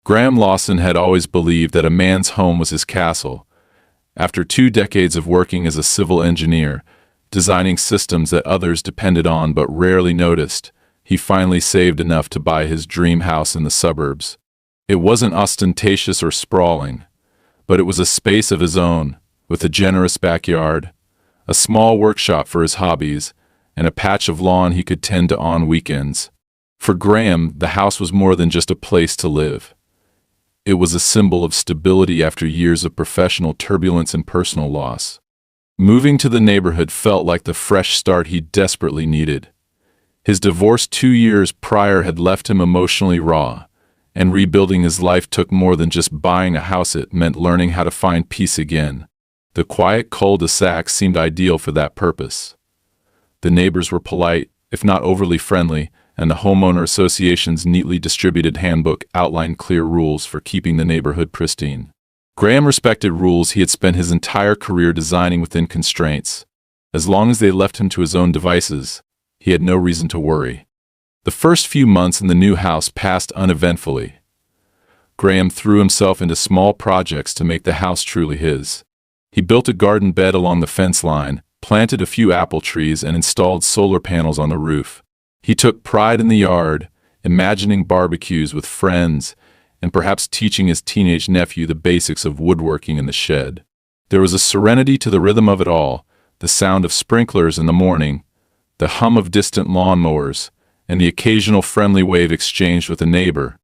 Graham Lawson had always believed that a man's home was his castle. After 2 decades of working as a civil engineer, designing systems that others depended on but rarely noticed, he finally saved enough to buy his dream house in the suburbs. It wasn't ostentatious or sprawling, but it was a space of his own, with a generous backyard, a small workshop for his hobbies, and a patch of lawn he could tend to on weekends. For Graham, the house was more than just a place to live. It was a symbol of stability after years of professional turbulence and personal loss. Moving to the neighborhood felt like the fresh start he desperately needed. His divorce 2 years prior had left him emotionally raw, and rebuilding his life took more than just buying a house. It meant learning how to find peace again. The quiet cul-de-sac seemed ideal for that purpose. The neighbors were polite, if not overly friendly, and the homeowner association's neatly distributed handbook outlined clear rules for keeping the neighborhood pristine. Graham respected rules he had spent his entire career designing within constraints. As long as they left him to his own devices, he had no reason to worry. The first few months in the new house passed uneventfully. Graham threw himself into small projects to make the house truly his. He built a garden bed along the fence line, planted a few apple trees, and installed solar panels on the roof. He took pride in the yard, imagining barbecues with friends, and perhaps teaching his teenage nephew the basics of woodworking in the shed. There was a serenity to the rhythm of it all, the sound of sprinklers in the morning, the hum of distant lawnmowers, and the occasional friendly wave exchanged with a neighbor.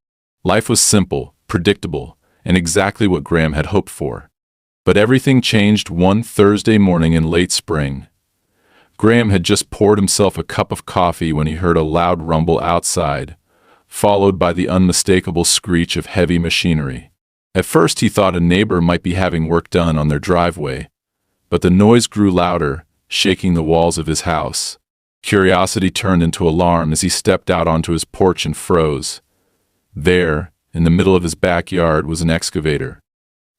Life was simple, predictable, and exactly what Graham had hoped for. But everything changed one Thursday morning in late spring. Graham had just poured himself a cup of coffee when he heard a loud rumble outside, followed by the unmistakable screech of heavy machinery. At first he thought a neighbor might be having work done on their driveway, but the noise grew louder, shaking the walls of his house. Curiosity turned into alarm as he stepped out onto his porch and froze. There, in the middle of his backyard, was an excavator.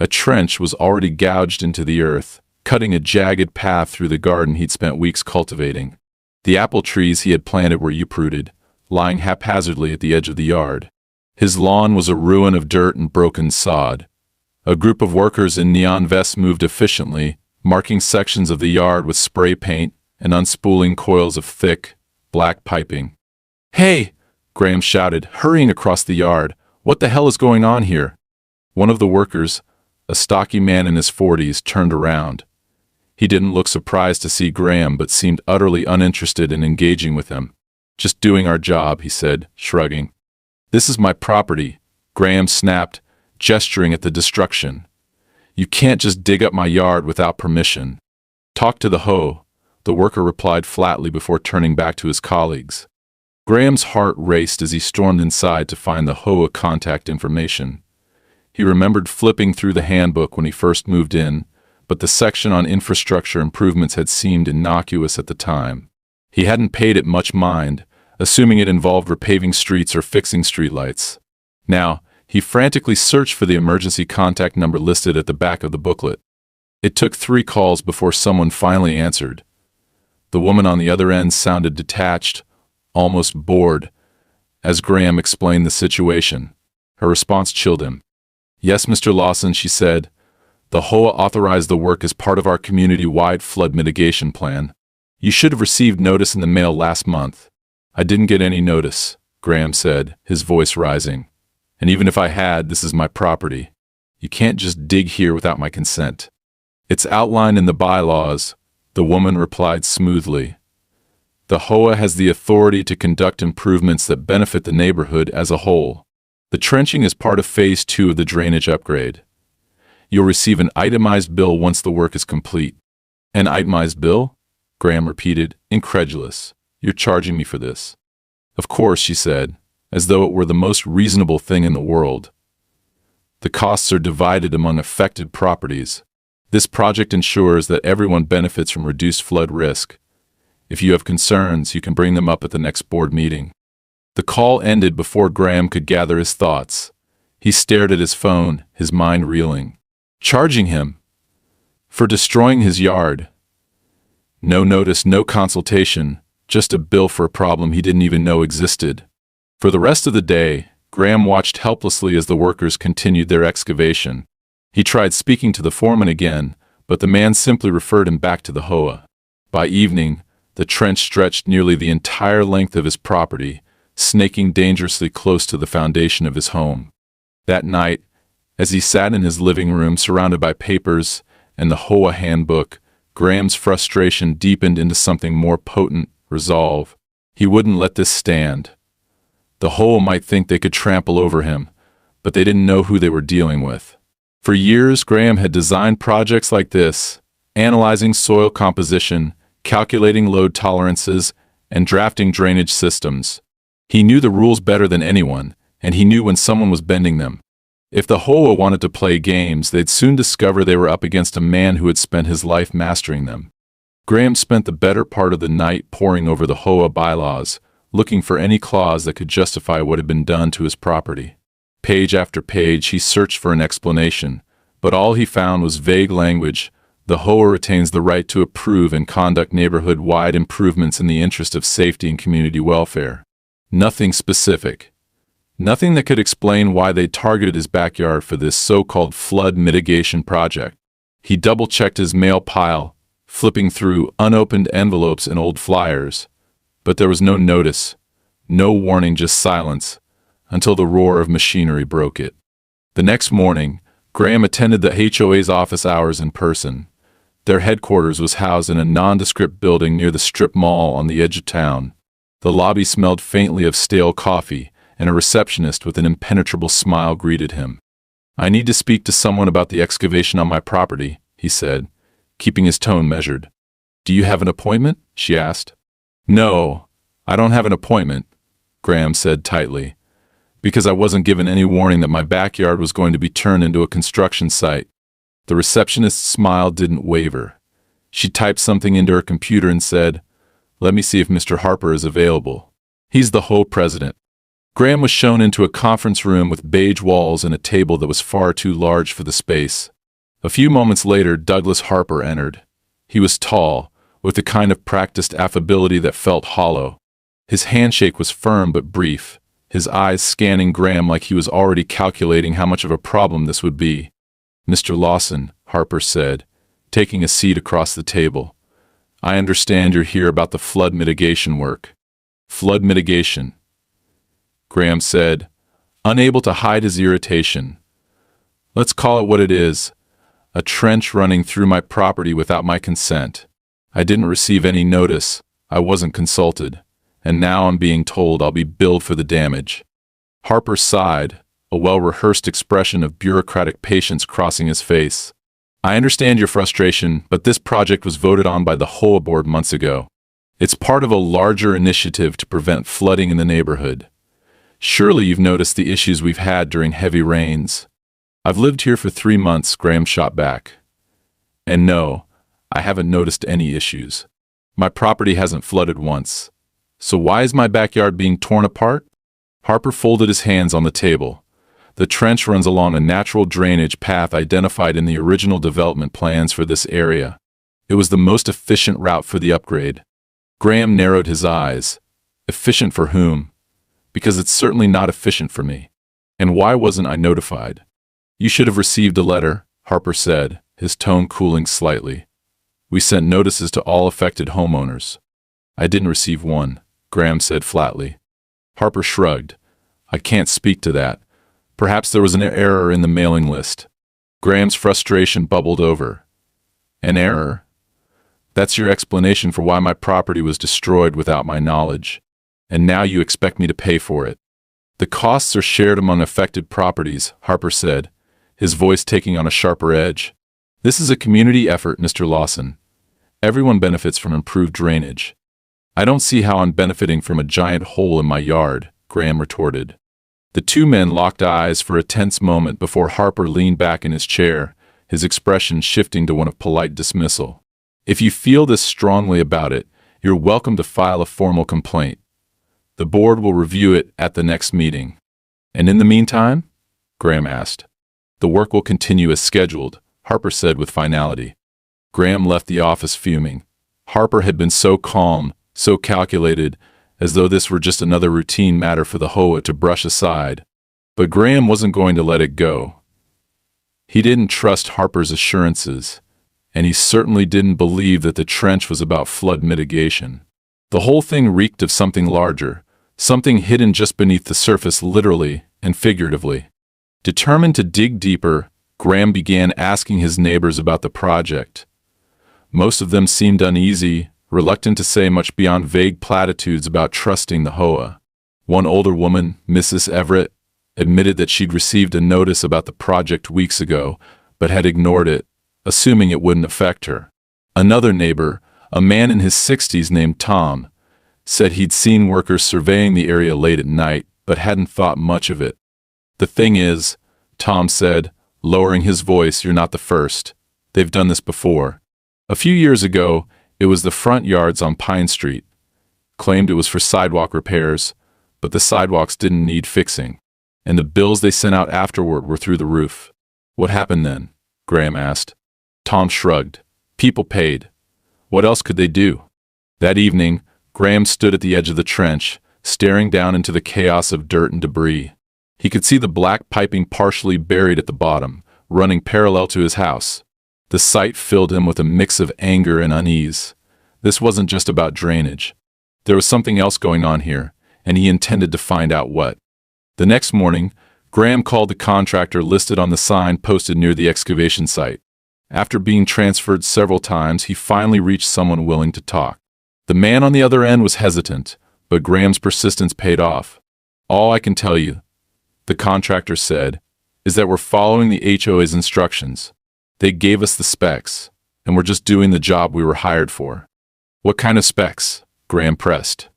A trench was already gouged into the earth, cutting a jagged path through the garden he'd spent weeks cultivating. The apple trees he had planted were uprooted, lying haphazardly at the edge of the yard. His lawn was a ruin of dirt and broken sod. A group of workers in neon vests moved efficiently, marking sections of the yard with spray paint and unspooling coils of thick, black piping. "Hey!" Graham shouted, hurrying across the yard. "What the hell is going on here?" One of the workers, a stocky man in his 40s, turned around. He didn't look surprised to see Graham, but seemed utterly uninterested in engaging with him. "Just doing our job," he said, shrugging. "This is my property," Graham snapped, gesturing at the destruction. "You can't just dig up my yard without permission." "Talk to the HOA," the worker replied flatly before turning back to his colleagues. Graham's heart raced as he stormed inside to find the HOA contact information. He remembered flipping through the handbook when he first moved in, but the section on infrastructure improvements had seemed innocuous at the time. He hadn't paid it much mind, assuming it involved repaving streets or fixing streetlights. Now, he frantically searched for the emergency contact number listed at the back of the booklet. It took 3 calls before someone finally answered. The woman on the other end sounded detached, almost bored, as Graham explained the situation. Her response chilled him. "Yes, Mr. Lawson," she said. "The HOA authorized the work as part of our community-wide flood mitigation plan. You should have received notice in the mail last month." "I didn't get any notice," Graham said, his voice rising. "And even if I had, this is my property. You can't just dig here without my consent." "It's outlined in the bylaws," the woman replied smoothly. "The HOA has the authority to conduct improvements that benefit the neighborhood as a whole. The trenching is part of Phase 2 of the drainage upgrade. You'll receive an itemized bill once the work is complete." "An itemized bill?" Graham repeated, incredulous. "You're charging me for this?" "Of course," she said, as though it were the most reasonable thing in the world. "The costs are divided among affected properties. This project ensures that everyone benefits from reduced flood risk. If you have concerns, you can bring them up at the next board meeting." The call ended before Graham could gather his thoughts. He stared at his phone, his mind reeling. Charging him for destroying his yard. No notice, no consultation, just a bill for a problem he didn't even know existed. For the rest of the day, Graham watched helplessly as the workers continued their excavation. He tried speaking to the foreman again, but the man simply referred him back to the HOA. By evening, the trench stretched nearly the entire length of his property, snaking dangerously close to the foundation of his home. That night, as he sat in his living room surrounded by papers and the HOA handbook, Graham's frustration deepened into something more potent: resolve. He wouldn't let this stand. The HOA might think they could trample over him, but they didn't know who they were dealing with. For years, Graham had designed projects like this, analyzing soil composition, calculating load tolerances, and drafting drainage systems. He knew the rules better than anyone, and he knew when someone was bending them. If the HOA wanted to play games, they'd soon discover they were up against a man who had spent his life mastering them. Graham spent the better part of the night poring over the HOA bylaws, looking for any clause that could justify what had been done to his property. Page after page, he searched for an explanation, but all he found was vague language. The HOA retains the right to approve and conduct neighborhood-wide improvements in the interest of safety and community welfare. Nothing specific. Nothing that could explain why they targeted his backyard for this so-called flood mitigation project. He double-checked his mail pile, flipping through unopened envelopes and old flyers, but there was no notice, no warning, just silence, until the roar of machinery broke it. The next morning, Graham attended the HOA's office hours in person. Their headquarters was housed in a nondescript building near the strip mall on the edge of town. The lobby smelled faintly of stale coffee, and a receptionist with an impenetrable smile greeted him. "I need to speak to someone about the excavation on my property," he said, keeping his tone measured. "Do you have an appointment?" she asked. "No, I don't have an appointment," Graham said tightly, "because I wasn't given any warning that my backyard was going to be turned into a construction site." The receptionist's smile didn't waver. She typed something into her computer and said, "Let me see if Mr. Harper is available. He's the HOA president." Graham was shown into a conference room with beige walls and a table that was far too large for the space. A few moments later, Douglas Harper entered. He was tall, with the kind of practiced affability that felt hollow. His handshake was firm but brief, his eyes scanning Graham like he was already calculating how much of a problem this would be. "Mr. Lawson," Harper said, taking a seat across the table, "I understand you're here about the flood mitigation work." "Flood mitigation," Graham said, unable to hide his irritation. "Let's call it what it is. A trench running through my property without my consent. I didn't receive any notice, I wasn't consulted, and now I'm being told I'll be billed for the damage." Harper sighed, a well-rehearsed expression of bureaucratic patience crossing his face. "I understand your frustration, but this project was voted on by the HOA board months ago. It's part of a larger initiative to prevent flooding in the neighborhood. Surely you've noticed the issues we've had during heavy rains." "I've lived here for 3 months," Graham shot back. "And no, I haven't noticed any issues. My property hasn't flooded once. So why is my backyard being torn apart?" Harper folded his hands on the table. "The trench runs along a natural drainage path identified in the original development plans for this area. It was the most efficient route for the upgrade." Graham narrowed his eyes. "Efficient for whom? Because it's certainly not efficient for me. And why wasn't I notified?" "You should have received a letter," Harper said, his tone cooling slightly. "We sent notices to all affected homeowners." "I didn't receive one," Graham said flatly. Harper shrugged. "I can't speak to that. Perhaps there was an error in the mailing list." Graham's frustration bubbled over. "An error? That's your explanation for why my property was destroyed without my knowledge. And now you expect me to pay for it." "The costs are shared among affected properties," Harper said, his voice taking on a sharper edge. "This is a community effort, Mr. Lawson. Everyone benefits from improved drainage." "I don't see how I'm benefiting from a giant hole in my yard," Graham retorted. The two men locked eyes for a tense moment before Harper leaned back in his chair, his expression shifting to one of polite dismissal. "If you feel this strongly about it, you're welcome to file a formal complaint. The board will review it at the next meeting." "And in the meantime?" Graham asked. "The work will continue as scheduled," Harper said with finality. Graham left the office fuming. Harper had been so calm, so calculated, as though this were just another routine matter for the HOA to brush aside. But Graham wasn't going to let it go. He didn't trust Harper's assurances, and he certainly didn't believe that the trench was about flood mitigation. The whole thing reeked of something larger, something hidden just beneath the surface literally and figuratively. Determined to dig deeper, Graham began asking his neighbors about the project. Most of them seemed uneasy, reluctant to say much beyond vague platitudes about trusting the HOA. One older woman, Mrs. Everett, admitted that she'd received a notice about the project weeks ago, but had ignored it, assuming it wouldn't affect her. Another neighbor, a man in his 60s named Tom, said he'd seen workers surveying the area late at night, but hadn't thought much of it. "The thing is," Tom said, lowering his voice, "you're not the first. They've done this before. A few years ago, it was the front yards on Pine Street. Claimed it was for sidewalk repairs, but the sidewalks didn't need fixing, and the bills they sent out afterward were through the roof." "What happened then?" Graham asked. Tom shrugged. "People paid. What else could they do?" That evening, Graham stood at the edge of the trench, staring down into the chaos of dirt and debris. He could see the black piping partially buried at the bottom, running parallel to his house. The sight filled him with a mix of anger and unease. This wasn't just about drainage. There was something else going on here, and he intended to find out what. The next morning, Graham called the contractor listed on the sign posted near the excavation site. After being transferred several times, he finally reached someone willing to talk. The man on the other end was hesitant, but Graham's persistence paid off. "All I can tell you," the contractor said, "is that we're following the HOA's instructions. They gave us the specs, and we're just doing the job we were hired for." "What kind of specs?" Graham pressed.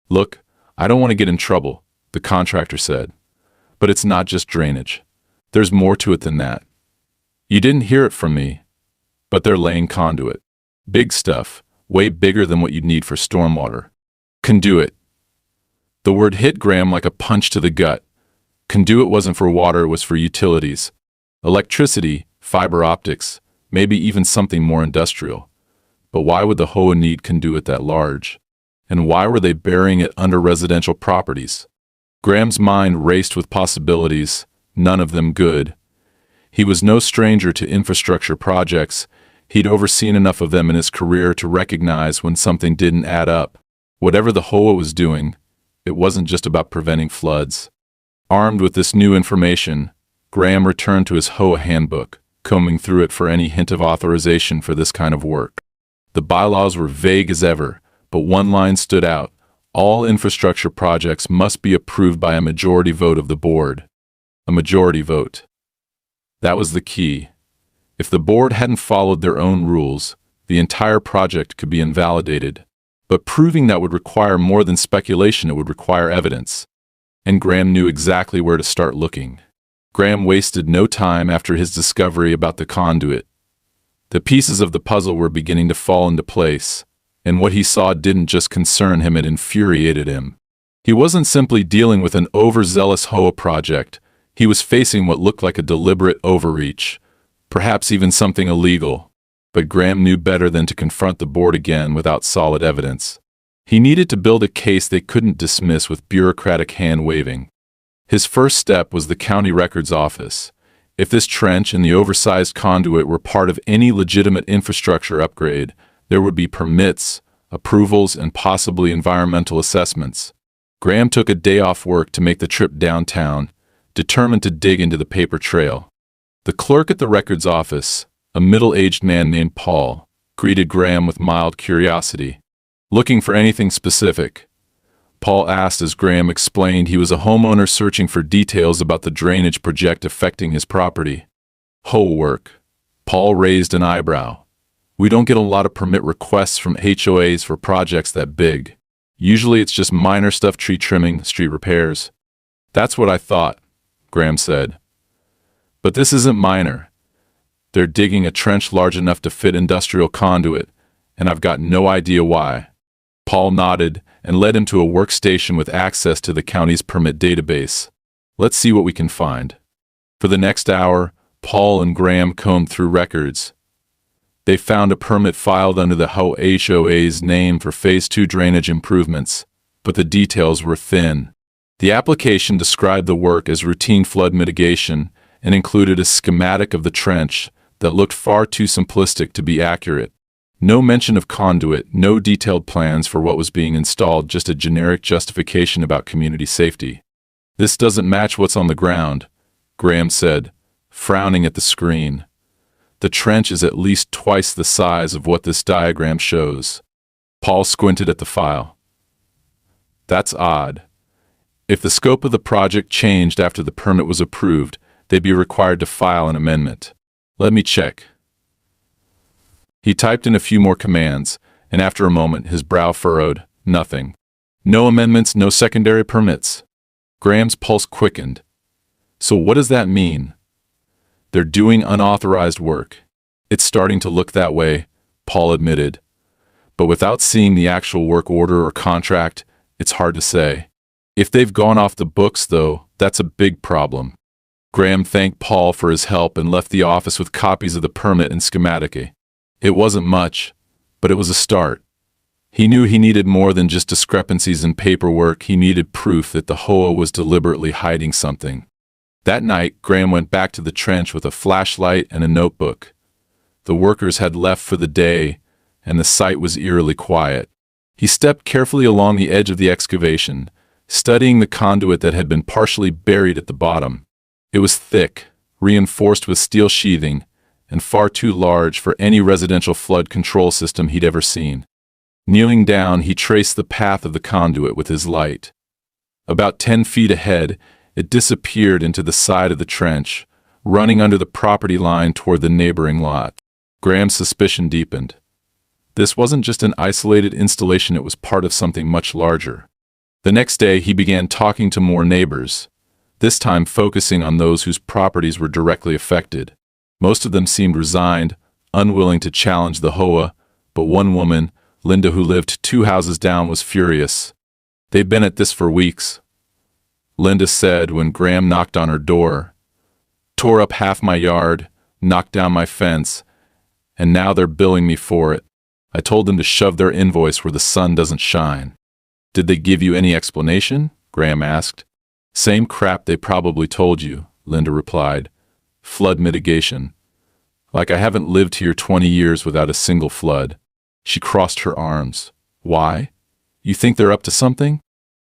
"Look, I don't want to get in trouble," the contractor said, "but it's not just drainage. There's more to it than that. You didn't hear it from me, but they're laying conduit. Big stuff, way bigger than what you'd need for stormwater. Conduit." The word hit Graham like a punch to the gut. Conduit wasn't for water, it was for utilities. Electricity, fiber optics, maybe even something more industrial. But why would the HOA need conduit that large? And why were they burying it under residential properties? Graham's mind raced with possibilities, none of them good. He was no stranger to infrastructure projects. He'd overseen enough of them in his career to recognize when something didn't add up. Whatever the HOA was doing, it wasn't just about preventing floods. Armed with this new information, Graham returned to his HOA handbook, combing through it for any hint of authorization for this kind of work. The bylaws were vague as ever, but one line stood out: all infrastructure projects must be approved by a majority vote of the board. A majority vote. That was the key. If the board hadn't followed their own rules, the entire project could be invalidated. But proving that would require more than speculation, it would require evidence. And Graham knew exactly where to start looking. Graham wasted no time after his discovery about the conduit. The pieces of the puzzle were beginning to fall into place, and what he saw didn't just concern him, it infuriated him. He wasn't simply dealing with an overzealous HOA project. He was facing what looked like a deliberate overreach, perhaps even something illegal. But Graham knew better than to confront the board again without solid evidence. He needed to build a case they couldn't dismiss with bureaucratic hand-waving. His first step was the county records office. If this trench and the oversized conduit were part of any legitimate infrastructure upgrade, there would be permits, approvals, and possibly environmental assessments. Graham took a day off work to make the trip downtown, determined to dig into the paper trail. The clerk at the records office, a middle-aged man named Paul, greeted Graham with mild curiosity. "Looking for anything specific?" Paul asked as Graham explained he was a homeowner searching for details about the drainage project affecting his property. "HOA work." Paul raised an eyebrow. "We don't get a lot of permit requests from HOAs for projects that big. Usually it's just minor stuff, tree trimming, street repairs." "That's what I thought," Graham said. "But this isn't minor. They're digging a trench large enough to fit industrial conduit, and I've got no idea why." Paul nodded and led him to a workstation with access to the county's permit database. "Let's see what we can find." For the next hour, Paul and Graham combed through records. They found a permit filed under the HOA's name for Phase 2 drainage improvements, but the details were thin. The application described the work as routine flood mitigation and included a schematic of the trench that looked far too simplistic to be accurate. No mention of conduit, no detailed plans for what was being installed, just a generic justification about community safety. "This doesn't match what's on the ground," Graham said, frowning at the screen. "The trench is at least twice the size of what this diagram shows." Paul squinted at the file. "That's odd. If the scope of the project changed after the permit was approved, they'd be required to file an amendment. Let me check." He typed in a few more commands, and after a moment his brow furrowed. Nothing. No amendments, no secondary permits. Graham's pulse quickened. So what does that mean? They're doing unauthorized work. "It's starting to look that way," Paul admitted. "But without seeing the actual work order or contract, it's hard to say. If they've gone off the books, though, that's a big problem." Graham thanked Paul for his help and left the office with copies of the permit and schematic. It wasn't much, but it was a start. He knew he needed more than just discrepancies in paperwork. He needed proof that the HOA was deliberately hiding something. That night, Graham went back to the trench with a flashlight and a notebook. The workers had left for the day, and the site was eerily quiet. He stepped carefully along the edge of the excavation, studying the conduit that had been partially buried at the bottom. It was thick, reinforced with steel sheathing, and far too large for any residential flood control system he'd ever seen. Kneeling down, he traced the path of the conduit with his light. About 10 feet ahead, it disappeared into the side of the trench, running under the property line toward the neighboring lot. Graham's suspicion deepened. This wasn't just an isolated installation, it was part of something much larger. The next day, he began talking to more neighbors, this time focusing on those whose properties were directly affected. Most of them seemed resigned, unwilling to challenge the HOA, but one woman, Linda, who lived 2 houses down, was furious. "They've been at this for weeks," Linda said when Graham knocked on her door. "Tore up half my yard, knocked down my fence, and now they're billing me for it. I told them to shove their invoice where the sun doesn't shine." "Did they give you any explanation?" Graham asked. "Same crap they probably told you," Linda replied. "Flood mitigation. Like I haven't lived here 20 years without a single flood." She crossed her arms. "Why? You think they're up to something?"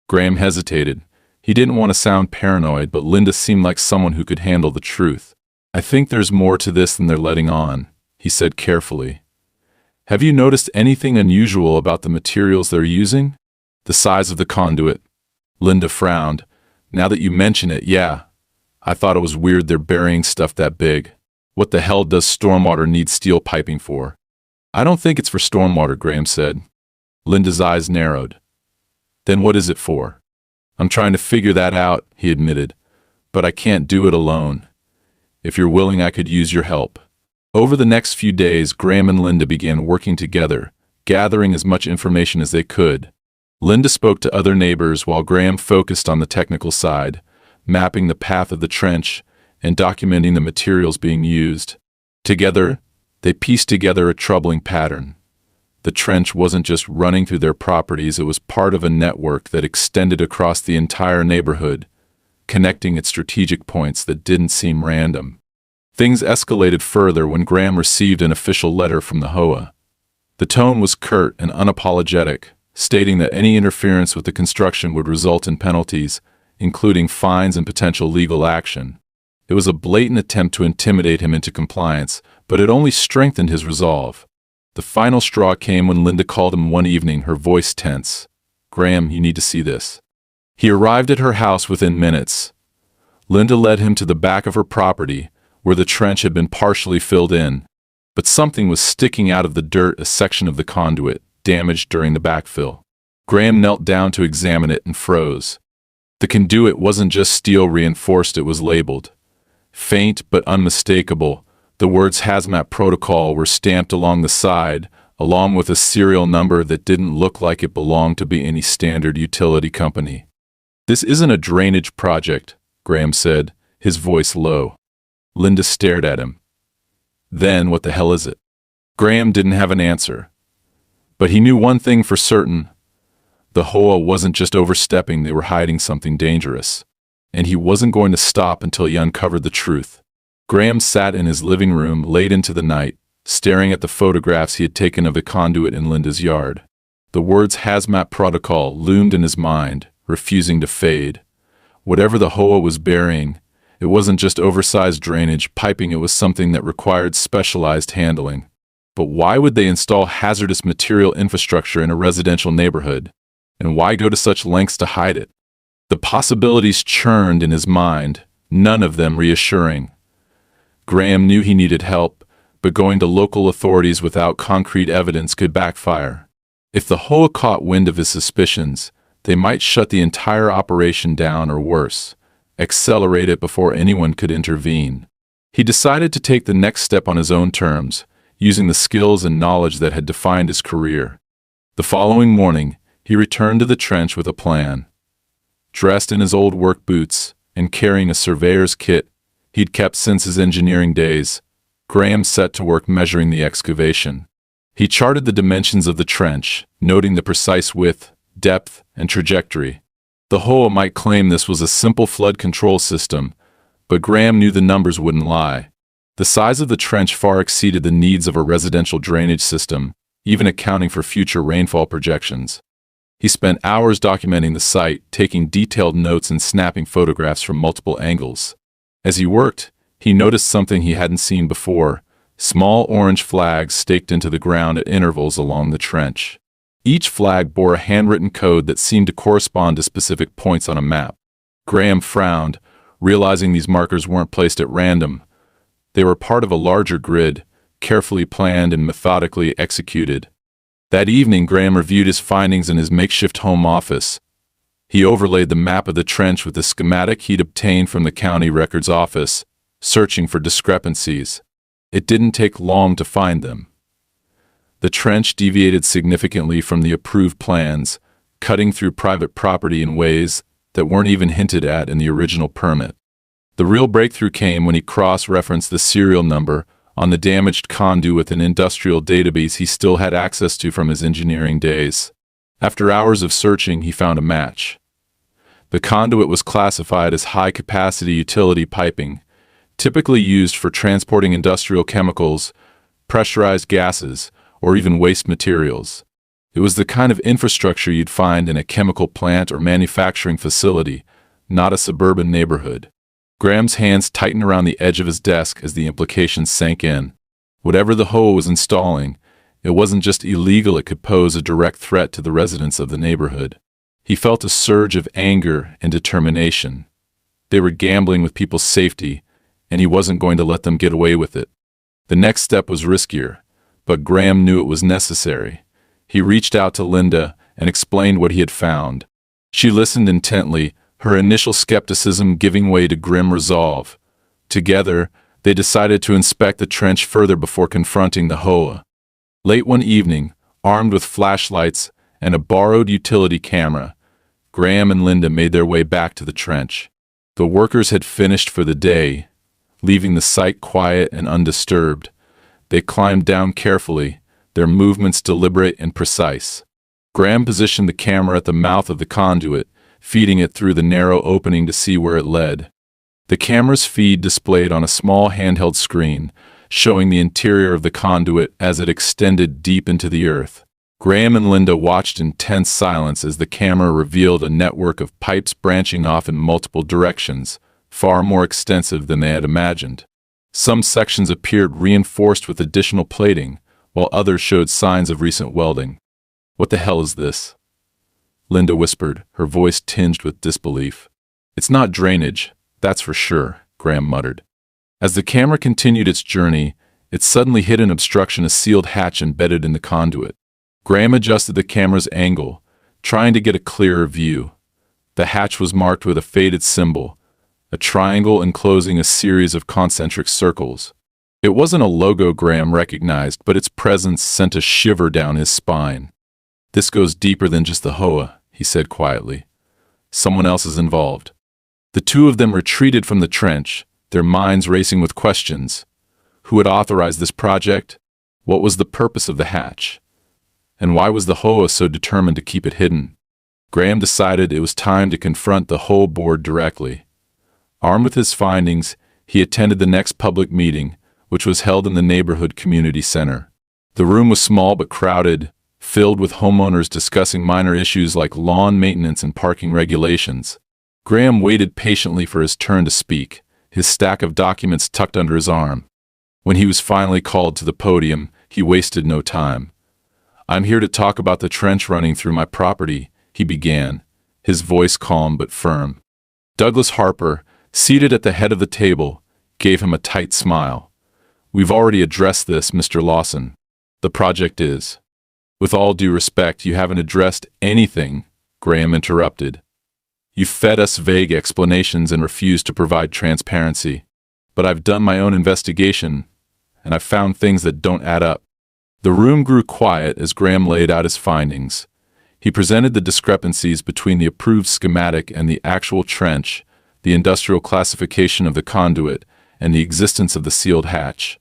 Graham hesitated. He didn't want to sound paranoid, but Linda seemed like someone who could handle the truth. "I think there's more to this than they're letting on," he said carefully. "Have you noticed anything unusual about the materials they're using?" "The size of the conduit." Linda frowned. "Now that you mention it, yeah. I thought it was weird they're burying stuff that big. What the hell does stormwater need steel piping for?" "I don't think it's for stormwater," Graham said. Linda's eyes narrowed. "Then what is it for?" "I'm trying to figure that out," he admitted. "But I can't do it alone. If you're willing, I could use your help." Over the next few days, Graham and Linda began working together, gathering as much information as they could. Linda spoke to other neighbors while Graham focused on the technical side, mapping the path of the trench and documenting the materials being used. Together, they pieced together a troubling pattern. The trench wasn't just running through their properties, it was part of a network that extended across the entire neighborhood, connecting at strategic points that didn't seem random. Things escalated further when Graham received an official letter from the HOA. The tone was curt and unapologetic, stating that any interference with the construction would result in penalties, including fines and potential legal action. It was a blatant attempt to intimidate him into compliance, but it only strengthened his resolve. The final straw came when Linda called him one evening, her voice tense. "Graham, you need to see this." He arrived at her house within minutes. Linda led him to the back of her property, where the trench had been partially filled in, but something was sticking out of the dirt, a section of the conduit, damaged during the backfill. Graham knelt down to examine it and froze. The conduit wasn't just steel reinforced, it was labeled. Faint but unmistakable, the words Hazmat Protocol were stamped along the side, along with a serial number that didn't look like it belonged to be any standard utility company. "This isn't a drainage project," Graham said, his voice low. Linda stared at him. "Then what the hell is it?" Graham didn't have an answer. But he knew one thing for certain. The HOA wasn't just overstepping, they were hiding something dangerous. And he wasn't going to stop until he uncovered the truth. Graham sat in his living room late into the night, staring at the photographs he had taken of the conduit in Linda's yard. The words Hazmat protocol loomed in his mind, refusing to fade. Whatever the HOA was burying, it wasn't just oversized drainage piping, it was something that required specialized handling. But why would they install hazardous material infrastructure in a residential neighborhood? And why go to such lengths to hide it? The possibilities churned in his mind, none of them reassuring. Graham knew he needed help, but going to local authorities without concrete evidence could backfire. If the HOA caught wind of his suspicions, they might shut the entire operation down or worse, accelerate it before anyone could intervene. He decided to take the next step on his own terms, using the skills and knowledge that had defined his career. The following morning, he returned to the trench with a plan. Dressed in his old work boots and carrying a surveyor's kit he'd kept since his engineering days, Graham set to work measuring the excavation. He charted the dimensions of the trench, noting the precise width, depth, and trajectory. The HOA might claim this was a simple flood control system, but Graham knew the numbers wouldn't lie. The size of the trench far exceeded the needs of a residential drainage system, even accounting for future rainfall projections. He spent hours documenting the site, taking detailed notes and snapping photographs from multiple angles. As he worked, he noticed something he hadn't seen before: small orange flags staked into the ground at intervals along the trench. Each flag bore a handwritten code that seemed to correspond to specific points on a map. Graham frowned, realizing these markers weren't placed at random. They were part of a larger grid, carefully planned and methodically executed. That evening, Graham reviewed his findings in his makeshift home office. He overlaid the map of the trench with the schematic he'd obtained from the county records office, searching for discrepancies. It didn't take long to find them. The trench deviated significantly from the approved plans, cutting through private property in ways that weren't even hinted at in the original permit. The real breakthrough came when he cross-referenced the serial number on the damaged conduit with an industrial database he still had access to from his engineering days. After hours of searching, he found a match. The conduit was classified as high-capacity utility piping, typically used for transporting industrial chemicals, pressurized gases, or even waste materials. It was the kind of infrastructure you'd find in a chemical plant or manufacturing facility, not a suburban neighborhood. Graham's hands tightened around the edge of his desk as the implications sank in. Whatever the HOA was installing, it wasn't just illegal, it could pose a direct threat to the residents of the neighborhood. He felt a surge of anger and determination. They were gambling with people's safety, and he wasn't going to let them get away with it. The next step was riskier, but Graham knew it was necessary. He reached out to Linda and explained what he had found. She listened intently, her initial skepticism giving way to grim resolve. Together, they decided to inspect the trench further before confronting the HOA. Late one evening, armed with flashlights and a borrowed utility camera, Graham and Linda made their way back to the trench. The workers had finished for the day, leaving the site quiet and undisturbed. They climbed down carefully, their movements deliberate and precise. Graham positioned the camera at the mouth of the conduit, feeding it through the narrow opening to see where it led. The camera's feed displayed on a small handheld screen, showing the interior of the conduit as it extended deep into the earth. Graham and Linda watched in tense silence as the camera revealed a network of pipes branching off in multiple directions, far more extensive than they had imagined. Some sections appeared reinforced with additional plating, while others showed signs of recent welding. "What the hell is this?" Linda whispered, her voice tinged with disbelief. "It's not drainage, that's for sure," Graham muttered. As the camera continued its journey, it suddenly hit an obstruction, a sealed hatch embedded in the conduit. Graham adjusted the camera's angle, trying to get a clearer view. The hatch was marked with a faded symbol, a triangle enclosing a series of concentric circles. It wasn't a logo Graham recognized, but its presence sent a shiver down his spine. "This goes deeper than just the HOA," he said quietly. "Someone else is involved." The two of them retreated from the trench, their minds racing with questions. Who had authorized this project? What was the purpose of the hatch? And why was the HOA so determined to keep it hidden? Graham decided it was time to confront the whole board directly. Armed with his findings, he attended the next public meeting, which was held in the neighborhood community center. The room was small but crowded, filled with homeowners discussing minor issues like lawn maintenance and parking regulations. Graham waited patiently for his turn to speak, his stack of documents tucked under his arm. When he was finally called to the podium, he wasted no time. "I'm here to talk about the trench running through my property," he began, his voice calm but firm. Douglas Harper, seated at the head of the table, gave him a tight smile. "We've already addressed this, Mr. Lawson. The project is." "With all due respect, you haven't addressed anything," Graham interrupted. "You fed us vague explanations and refused to provide transparency. But I've done my own investigation, and I've found things that don't add up." The room grew quiet as Graham laid out his findings. He presented the discrepancies between the approved schematic and the actual trench, the industrial classification of the conduit, and the existence of the sealed hatch.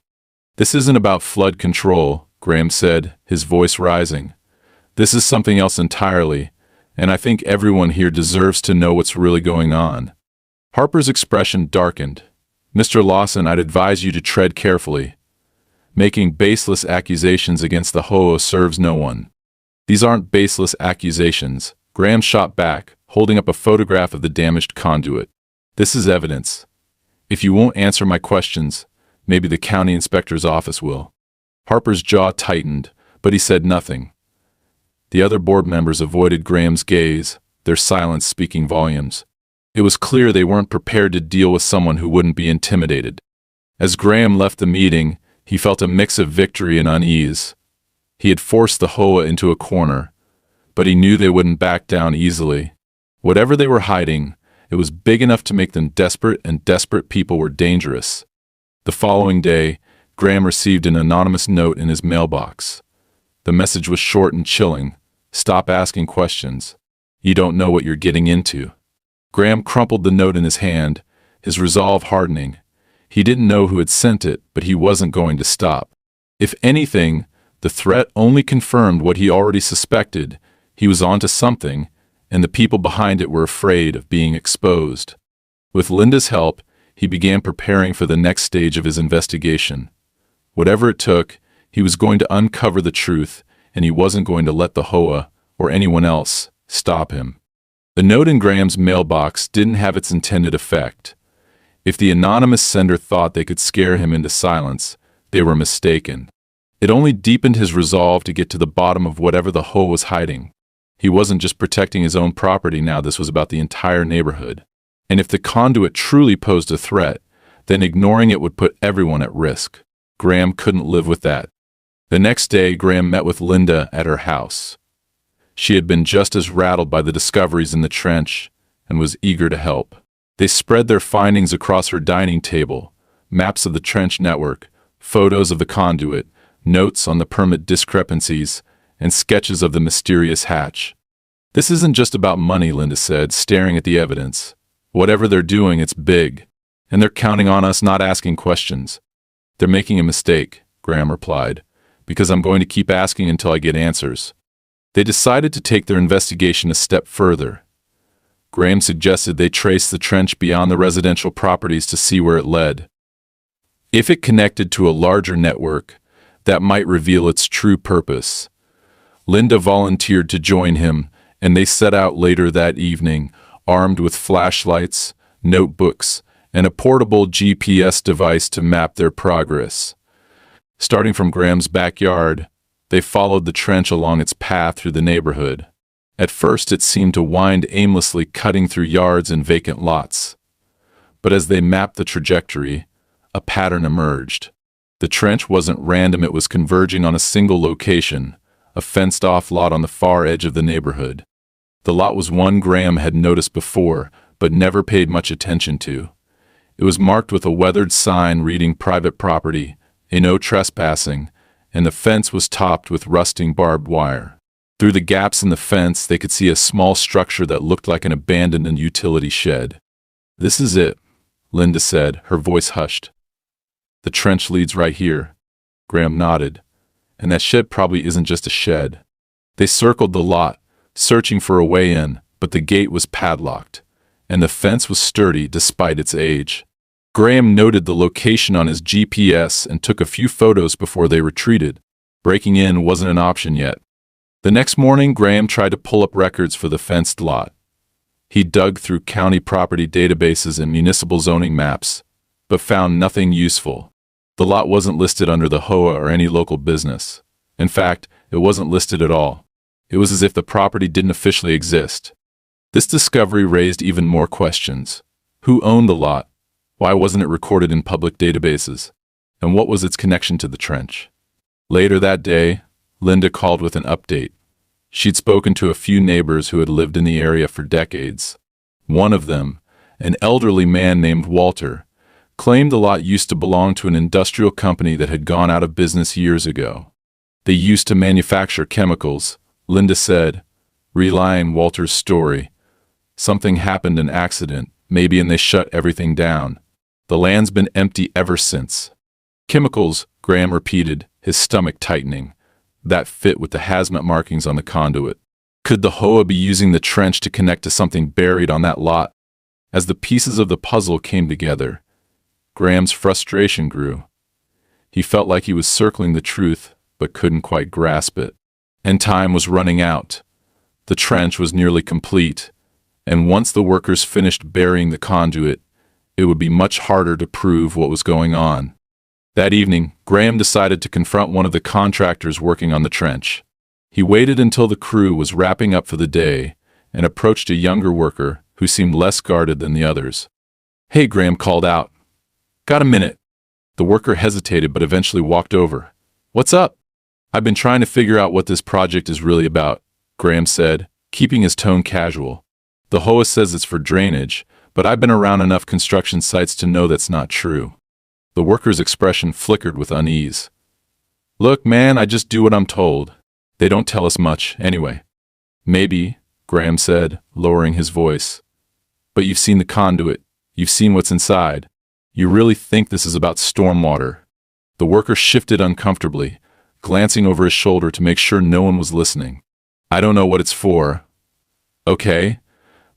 "This isn't about flood control," Graham said, his voice rising. "This is something else entirely, and I think everyone here deserves to know what's really going on." Harper's expression darkened. "Mr. Lawson, I'd advise you to tread carefully. Making baseless accusations against the HOA serves no one." "These aren't baseless accusations," Graham shot back, holding up a photograph of the damaged conduit. "This is evidence. If you won't answer my questions, maybe the county inspector's office will." Harper's jaw tightened, but he said nothing. The other board members avoided Graham's gaze, their silence speaking volumes. It was clear they weren't prepared to deal with someone who wouldn't be intimidated. As Graham left the meeting, he felt a mix of victory and unease. He had forced the HOA into a corner, but he knew they wouldn't back down easily. Whatever they were hiding, it was big enough to make them desperate, and desperate people were dangerous. The following day, Graham received an anonymous note in his mailbox. The message was short and chilling. "Stop asking questions. You don't know what you're getting into." Graham crumpled the note in his hand, his resolve hardening. He didn't know who had sent it, but he wasn't going to stop. If anything, the threat only confirmed what he already suspected. He was onto something, and the people behind it were afraid of being exposed. With Linda's help, he began preparing for the next stage of his investigation. Whatever it took, he was going to uncover the truth, and he wasn't going to let the HOA, or anyone else, stop him. The note in Graham's mailbox didn't have its intended effect. If the anonymous sender thought they could scare him into silence, they were mistaken. It only deepened his resolve to get to the bottom of whatever the HOA was hiding. He wasn't just protecting his own property now, this was about the entire neighborhood. And if the conduit truly posed a threat, then ignoring it would put everyone at risk. Graham couldn't live with that. The next day, Graham met with Linda at her house. She had been just as rattled by the discoveries in the trench and was eager to help. They spread their findings across her dining table: maps of the trench network, photos of the conduit, notes on the permit discrepancies, and sketches of the mysterious hatch. "This isn't just about money," Linda said, staring at the evidence. "Whatever they're doing, it's big, and they're counting on us not asking questions." "They're making a mistake," Graham replied, "because I'm going to keep asking until I get answers." They decided to take their investigation a step further. Graham suggested they trace the trench beyond the residential properties to see where it led. If it connected to a larger network, that might reveal its true purpose. Linda volunteered to join him, and they set out later that evening, armed with flashlights, notebooks, and a portable GPS device to map their progress. Starting from Graham's backyard, they followed the trench along its path through the neighborhood. At first it seemed to wind aimlessly, cutting through yards and vacant lots. But as they mapped the trajectory, a pattern emerged. The trench wasn't random, it was converging on a single location, a fenced-off lot on the far edge of the neighborhood. The lot was one Graham had noticed before, but never paid much attention to. It was marked with a weathered sign reading "Private Property, a no trespassing," and the fence was topped with rusting barbed wire. Through the gaps in the fence, they could see a small structure that looked like an abandoned utility shed. "This is it," Linda said, her voice hushed. "The trench leads right here." Graham nodded. "And that shed probably isn't just a shed." They circled the lot, searching for a way in, but the gate was padlocked, and the fence was sturdy despite its age. Graham noted the location on his GPS and took a few photos before they retreated. Breaking in wasn't an option yet. The next morning, Graham tried to pull up records for the fenced lot. He dug through county property databases and municipal zoning maps, but found nothing useful. The lot wasn't listed under the HOA or any local business. In fact, it wasn't listed at all. It was as if the property didn't officially exist. This discovery raised even more questions. Who owned the lot? Why wasn't it recorded in public databases? And what was its connection to the trench? Later that day, Linda called with an update. She'd spoken to a few neighbors who had lived in the area for decades. One of them, an elderly man named Walter, claimed the lot used to belong to an industrial company that had gone out of business years ago. They used to manufacture chemicals, Linda said, relying Walter's story. Something happened, an accident, maybe, and they shut everything down. The land's been empty ever since. Chemicals, Graham repeated, his stomach tightening. That fit with the hazmat markings on the conduit. Could the HOA be using the trench to connect to something buried on that lot? As the pieces of the puzzle came together, Graham's frustration grew. He felt like he was circling the truth, but couldn't quite grasp it. And time was running out. The trench was nearly complete, and once the workers finished burying the conduit, it would be much harder to prove what was going on. That evening, Graham decided to confront one of the contractors working on the trench. He waited until the crew was wrapping up for the day and approached a younger worker who seemed less guarded than the others. "Hey," Graham called out. "Got a minute?" The worker hesitated but eventually walked over. "What's up?" "I've been trying to figure out what this project is really about," Graham said, keeping his tone casual. "The HOA says it's for drainage, but I've been around enough construction sites to know that's not true." The worker's expression flickered with unease. "Look, man, I just do what I'm told. They don't tell us much, anyway." "Maybe," Graham said, lowering his voice. "But you've seen the conduit. You've seen what's inside. You really think this is about stormwater?" The worker shifted uncomfortably, glancing over his shoulder to make sure no one was listening. "I don't know what it's for." "Okay,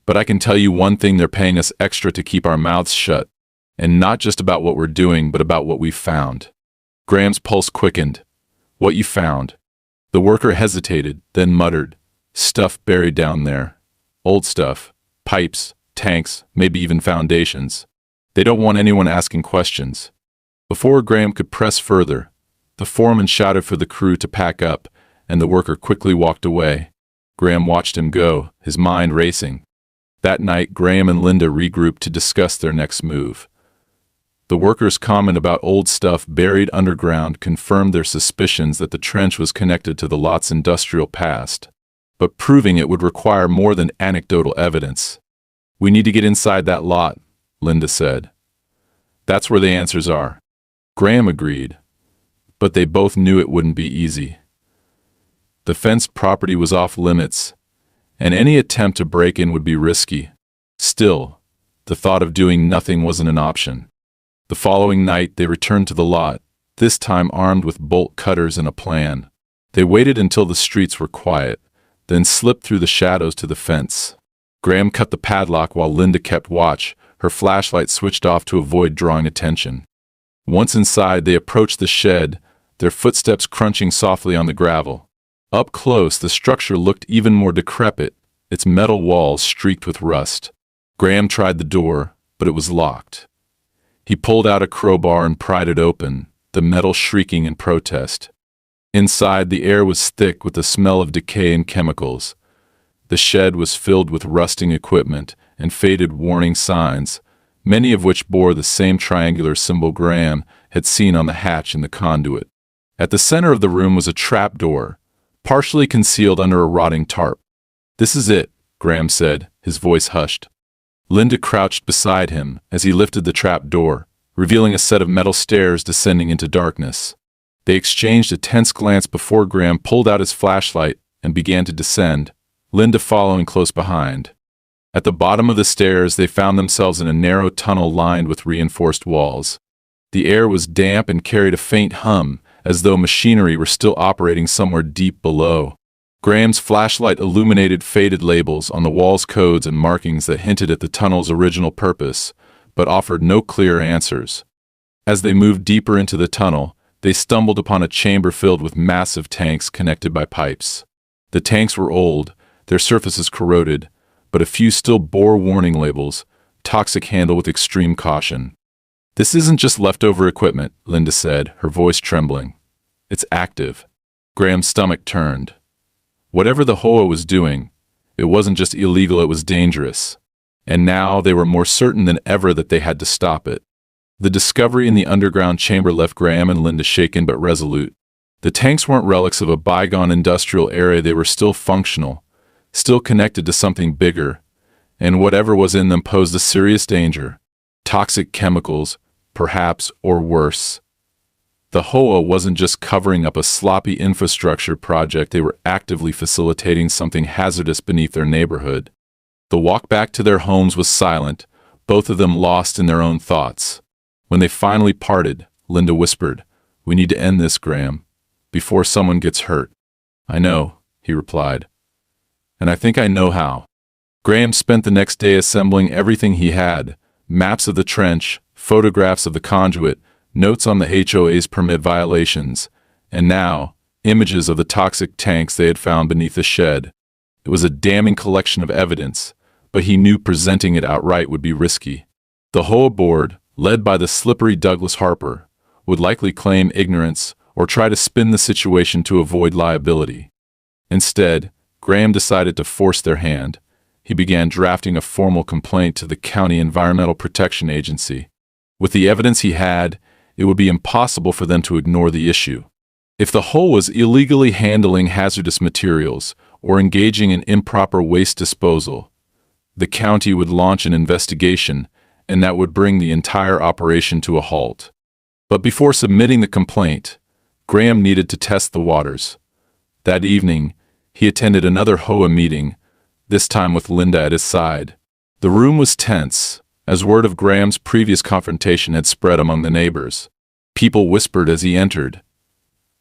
but I can tell you one thing, they're paying us extra to keep our mouths shut. And not just about what we're doing, but about what we've found." Graham's pulse quickened. "What you found?" The worker hesitated, then muttered, "Stuff buried down there. Old stuff. Pipes, tanks, maybe even foundations. They don't want anyone asking questions." Before Graham could press further, the foreman shouted for the crew to pack up, and the worker quickly walked away. Graham watched him go, his mind racing. That night, Graham and Linda regrouped to discuss their next move. The workers' comment about old stuff buried underground confirmed their suspicions that the trench was connected to the lot's industrial past. But proving it would require more than anecdotal evidence. "We need to get inside that lot," Linda said. "That's where the answers are." Graham agreed, but they both knew it wouldn't be easy. The fenced property was off limits, and any attempt to break in would be risky. Still, the thought of doing nothing wasn't an option. The following night, they returned to the lot, this time armed with bolt cutters and a plan. They waited until the streets were quiet, then slipped through the shadows to the fence. Graham cut the padlock while Linda kept watch, her flashlight switched off to avoid drawing attention. Once inside, they approached the shed, their footsteps crunching softly on the gravel. Up close, the structure looked even more decrepit, its metal walls streaked with rust. Graham tried the door, but it was locked. He pulled out a crowbar and pried it open, the metal shrieking in protest. Inside, the air was thick with the smell of decay and chemicals. The shed was filled with rusting equipment and faded warning signs, many of which bore the same triangular symbol Graham had seen on the hatch in the conduit. At the center of the room was a trap door, partially concealed under a rotting tarp. "This is it," Graham said, his voice hushed. Linda crouched beside him as he lifted the trap door, revealing a set of metal stairs descending into darkness. They exchanged a tense glance before Graham pulled out his flashlight and began to descend, Linda following close behind. At the bottom of the stairs, they found themselves in a narrow tunnel lined with reinforced walls. The air was damp and carried a faint hum, as though machinery were still operating somewhere deep below. Graham's flashlight illuminated faded labels on the wall's codes and markings that hinted at the tunnel's original purpose, but offered no clear answers. As they moved deeper into the tunnel, they stumbled upon a chamber filled with massive tanks connected by pipes. The tanks were old, their surfaces corroded, but a few still bore warning labels, "Toxic handle with extreme caution." "This isn't just leftover equipment," Linda said, her voice trembling. "It's active." Graham's stomach turned. Whatever the HOA was doing, it wasn't just illegal, it was dangerous. And now they were more certain than ever that they had to stop it. The discovery in the underground chamber left Graham and Linda shaken but resolute. The tanks weren't relics of a bygone industrial era, they were still functional, still connected to something bigger, and whatever was in them posed a serious danger. Toxic chemicals, perhaps, or worse. The HOA wasn't just covering up a sloppy infrastructure project, they were actively facilitating something hazardous beneath their neighborhood. The walk back to their homes was silent, both of them lost in their own thoughts. When they finally parted, Linda whispered, "We need to end this, Graham, before someone gets hurt." "I know," he replied. "And I think I know how." Graham spent the next day assembling everything he had: maps of the trench, photographs of the conduit, notes on the HOA's permit violations, and now, images of the toxic tanks they had found beneath the shed. It was a damning collection of evidence, but he knew presenting it outright would be risky. The HOA board, led by the slippery Douglas Harper, would likely claim ignorance or try to spin the situation to avoid liability. Instead, Graham decided to force their hand. He began drafting a formal complaint to the County Environmental Protection Agency. With the evidence he had, it would be impossible for them to ignore the issue. If the HOA was illegally handling hazardous materials or engaging in improper waste disposal, the county would launch an investigation, and that would bring the entire operation to a halt. But before submitting the complaint, Graham needed to test the waters. That evening, he attended another HOA meeting, this time with Linda at his side. The room was tense, as word of Graham's previous confrontation had spread among the neighbors. People whispered as he entered,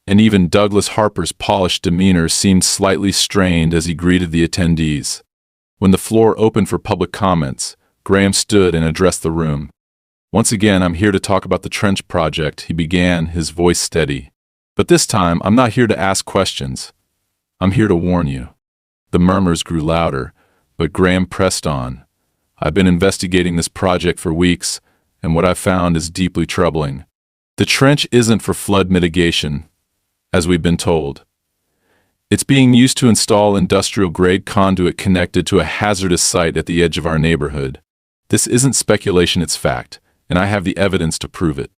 and even Douglas Harper's polished demeanor seemed slightly strained as he greeted the attendees. When the floor opened for public comments, Graham stood and addressed the room. "Once again, I'm here to talk about the trench project," he began, his voice steady. "But this time, I'm not here to ask questions. I'm here to warn you." The murmurs grew louder, but Graham pressed on. "I've been investigating this project for weeks, and what I've found is deeply troubling. The trench isn't for flood mitigation, as we've been told. It's being used to install industrial-grade conduit connected to a hazardous site at the edge of our neighborhood. This isn't speculation, it's fact, and I have the evidence to prove it."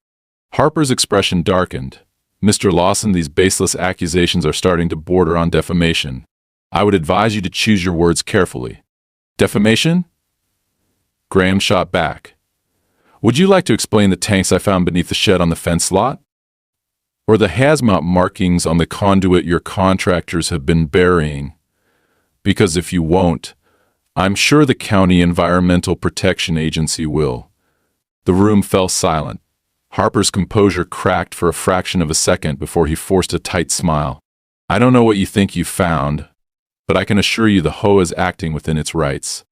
Harper's expression darkened. "Mr. Lawson, these baseless accusations are starting to border on defamation. I would advise you to choose your words carefully." "Defamation?" Graham shot back. "Would you like to explain the tanks I found beneath the shed on the fence lot? Or the Hazmat markings on the conduit your contractors have been burying? Because if you won't, I'm sure the County Environmental Protection Agency will." The room fell silent. Harper's composure cracked for a fraction of a second before he forced a tight smile. "I don't know what you think you've found, but I can assure you the HOA is acting within its rights.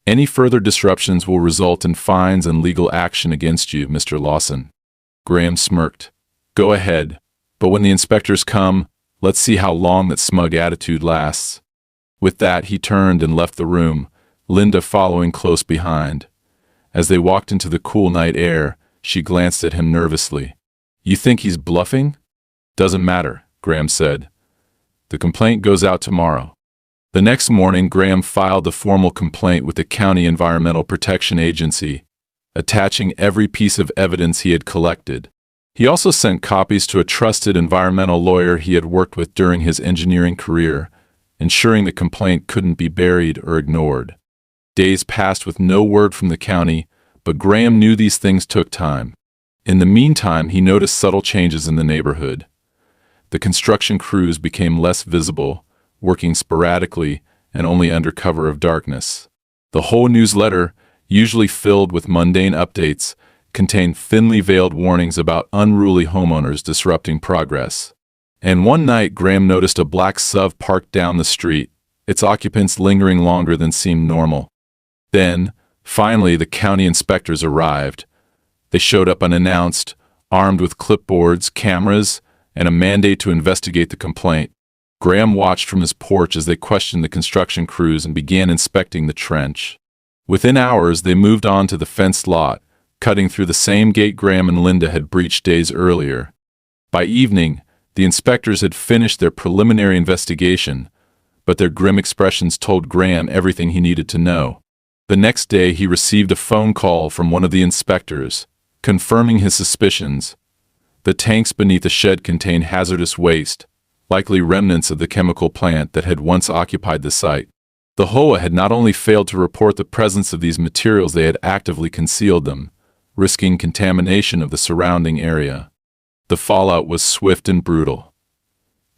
Any further disruptions will result in fines and legal action against you, Mr. Lawson." Graham smirked. "Go ahead, but when the inspectors come, let's see how long that smug attitude lasts." With that, he turned and left the room, Linda following close behind. As they walked into the cool night air, she glanced at him nervously. "You think he's bluffing?" "Doesn't matter," Graham said. "The complaint goes out tomorrow." The next morning, Graham filed a formal complaint with the County Environmental Protection Agency, attaching every piece of evidence he had collected. He also sent copies to a trusted environmental lawyer he had worked with during his engineering career, ensuring the complaint couldn't be buried or ignored. Days passed with no word from the county, but Graham knew these things took time. In the meantime, he noticed subtle changes in the neighborhood. The construction crews became less visible, working sporadically and only under cover of darkness. The whole newsletter, usually filled with mundane updates, contained thinly veiled warnings about unruly homeowners disrupting progress. And one night, Graham noticed a black SUV parked down the street, its occupants lingering longer than seemed normal. Then, finally, the county inspectors arrived. They showed up unannounced, armed with clipboards, cameras, and a mandate to investigate the complaint. Graham watched from his porch as they questioned the construction crews and began inspecting the trench. Within hours, they moved on to the fenced lot, cutting through the same gate Graham and Linda had breached days earlier. By evening, the inspectors had finished their preliminary investigation, but their grim expressions told Graham everything he needed to know. The next day, he received a phone call from one of the inspectors, confirming his suspicions. The tanks beneath the shed contained hazardous waste, likely remnants of the chemical plant that had once occupied the site. The HOA had not only failed to report the presence of these materials, they had actively concealed them, risking contamination of the surrounding area. The fallout was swift and brutal.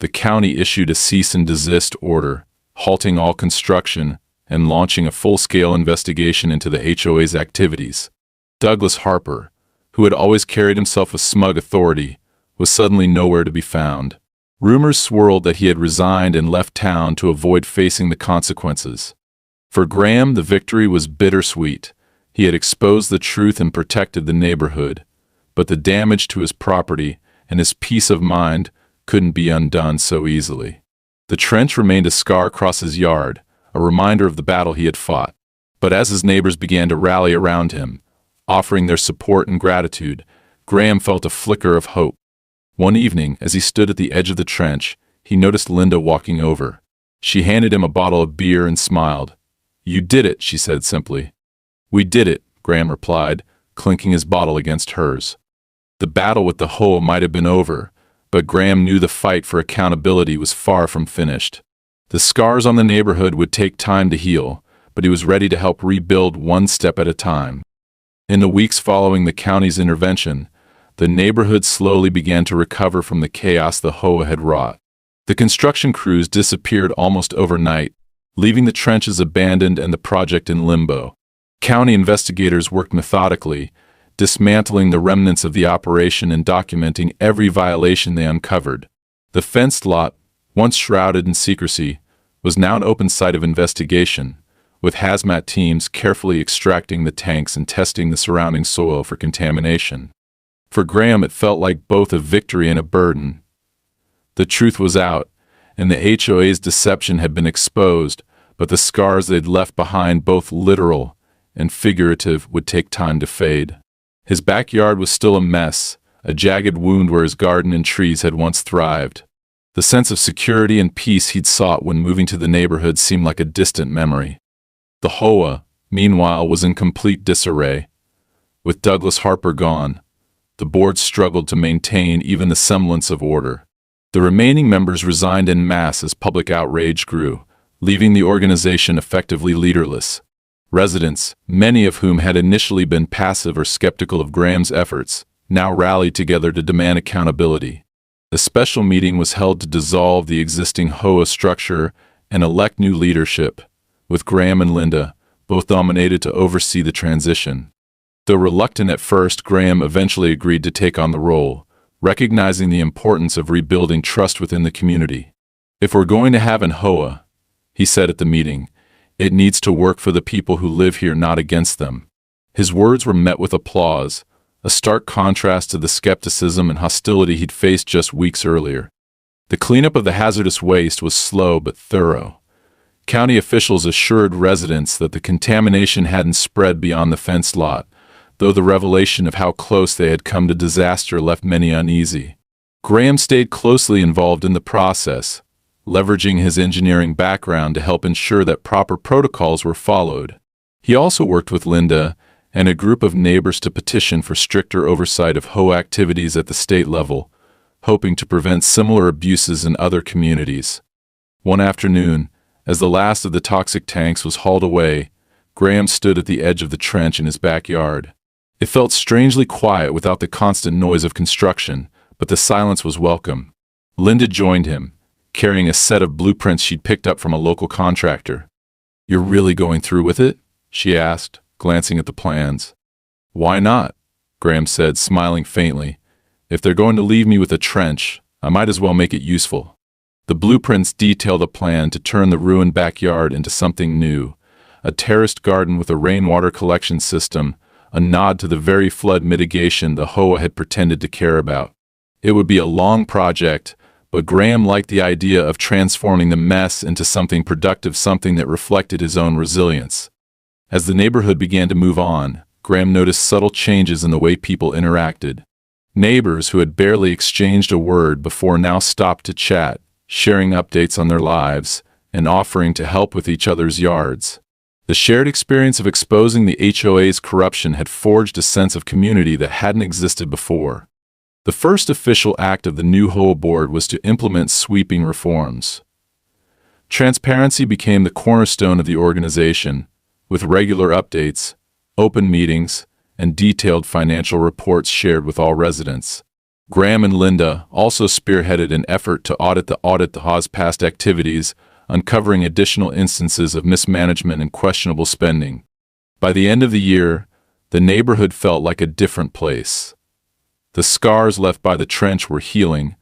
The county issued a cease and desist order, halting all construction and launching a full-scale investigation into the HOA's activities. Douglas Harper, who had always carried himself with smug authority, was suddenly nowhere to be found. Rumors swirled that he had resigned and left town to avoid facing the consequences. For Graham, the victory was bittersweet. He had exposed the truth and protected the neighborhood, but the damage to his property and his peace of mind couldn't be undone so easily. The trench remained a scar across his yard, a reminder of the battle he had fought. But as his neighbors began to rally around him, offering their support and gratitude, Graham felt a flicker of hope. One evening, as he stood at the edge of the trench, he noticed Linda walking over. She handed him a bottle of beer and smiled. "You did it," she said simply. "We did it," Graham replied, clinking his bottle against hers. The battle with the HOA might have been over, but Graham knew the fight for accountability was far from finished. The scars on the neighborhood would take time to heal, but he was ready to help rebuild one step at a time. In the weeks following the county's intervention, the neighborhood slowly began to recover from the chaos the HOA had wrought. The construction crews disappeared almost overnight, leaving the trenches abandoned and the project in limbo. County investigators worked methodically, dismantling the remnants of the operation and documenting every violation they uncovered. The fenced lot, once shrouded in secrecy, was now an open site of investigation, with hazmat teams carefully extracting the tanks and testing the surrounding soil for contamination. For Graham, it felt like both a victory and a burden. The truth was out, and the HOA's deception had been exposed, but the scars they'd left behind, both literal and figurative, would take time to fade. His backyard was still a mess, a jagged wound where his garden and trees had once thrived. The sense of security and peace he'd sought when moving to the neighborhood seemed like a distant memory. The HOA, meanwhile, was in complete disarray. With Douglas Harper gone, the board struggled to maintain even the semblance of order. The remaining members resigned en masse as public outrage grew, leaving the organization effectively leaderless. Residents, many of whom had initially been passive or skeptical of Graham's efforts, now rallied together to demand accountability. A special meeting was held to dissolve the existing HOA structure and elect new leadership, with Graham and Linda both nominated to oversee the transition. Though reluctant at first, Graham eventually agreed to take on the role, recognizing the importance of rebuilding trust within the community. "If we're going to have an HOA," he said at the meeting, "it needs to work for the people who live here, not against them." His words were met with applause, a stark contrast to the skepticism and hostility he'd faced just weeks earlier. The cleanup of the hazardous waste was slow but thorough. County officials assured residents that the contamination hadn't spread beyond the fenced lot, though the revelation of how close they had come to disaster left many uneasy. Graham stayed closely involved in the process, leveraging his engineering background to help ensure that proper protocols were followed. He also worked with Linda and a group of neighbors to petition for stricter oversight of HOA activities at the state level, hoping to prevent similar abuses in other communities. One afternoon, as the last of the toxic tanks was hauled away, Graham stood at the edge of the trench in his backyard. It felt strangely quiet without the constant noise of construction, but the silence was welcome. Linda joined him, carrying a set of blueprints she'd picked up from a local contractor. "You're really going through with it?" she asked, glancing at the plans. "Why not?" Graham said, smiling faintly. "If they're going to leave me with a trench, I might as well make it useful. The blueprints detailed a plan to turn the ruined backyard into something new, a terraced garden with a rainwater collection system, a nod to the very flood mitigation the HOA had pretended to care about. It would be a long project, but Graham liked the idea of transforming the mess into something productive, something that reflected his own resilience. As the neighborhood began to move on, Graham noticed subtle changes in the way people interacted. Neighbors who had barely exchanged a word before now stopped to chat, sharing updates on their lives and offering to help with each other's yards. The shared experience of exposing the HOA's corruption had forged a sense of community that hadn't existed before. The first official act of the new HOA board was to implement sweeping reforms. Transparency became the cornerstone of the organization, with regular updates, open meetings, and detailed financial reports shared with all residents. Graham and Linda also spearheaded an effort to audit the HOA's past activities, uncovering additional instances of mismanagement and questionable spending. By the end of the year, the neighborhood felt like a different place. The scars left by the trench were healing,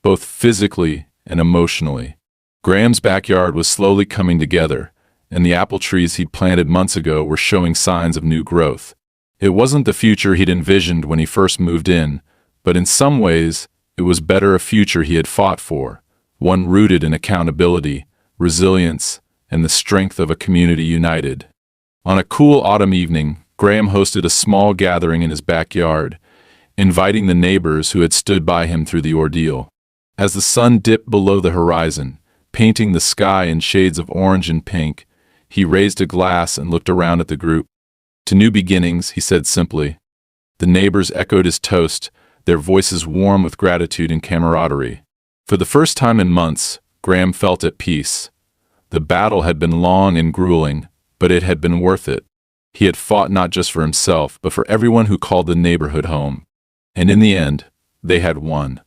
both physically and emotionally. Graham's backyard was slowly coming together, and the apple trees he'd planted months ago were showing signs of new growth. It wasn't the future he'd envisioned when he first moved in, but in some ways, it was better a future he had fought for, one rooted in accountability, resilience, and the strength of a community united. On a cool autumn evening, Graham hosted a small gathering in his backyard, inviting the neighbors who had stood by him through the ordeal. As the sun dipped below the horizon, painting the sky in shades of orange and pink, he raised a glass and looked around at the group. "To new beginnings," he said simply. The neighbors echoed his toast, their voices warm with gratitude and camaraderie. For the first time in months, Graham felt at peace. The battle had been long and grueling, but it had been worth it. He had fought not just for himself, but for everyone who called the neighborhood home. And in the end, they had won.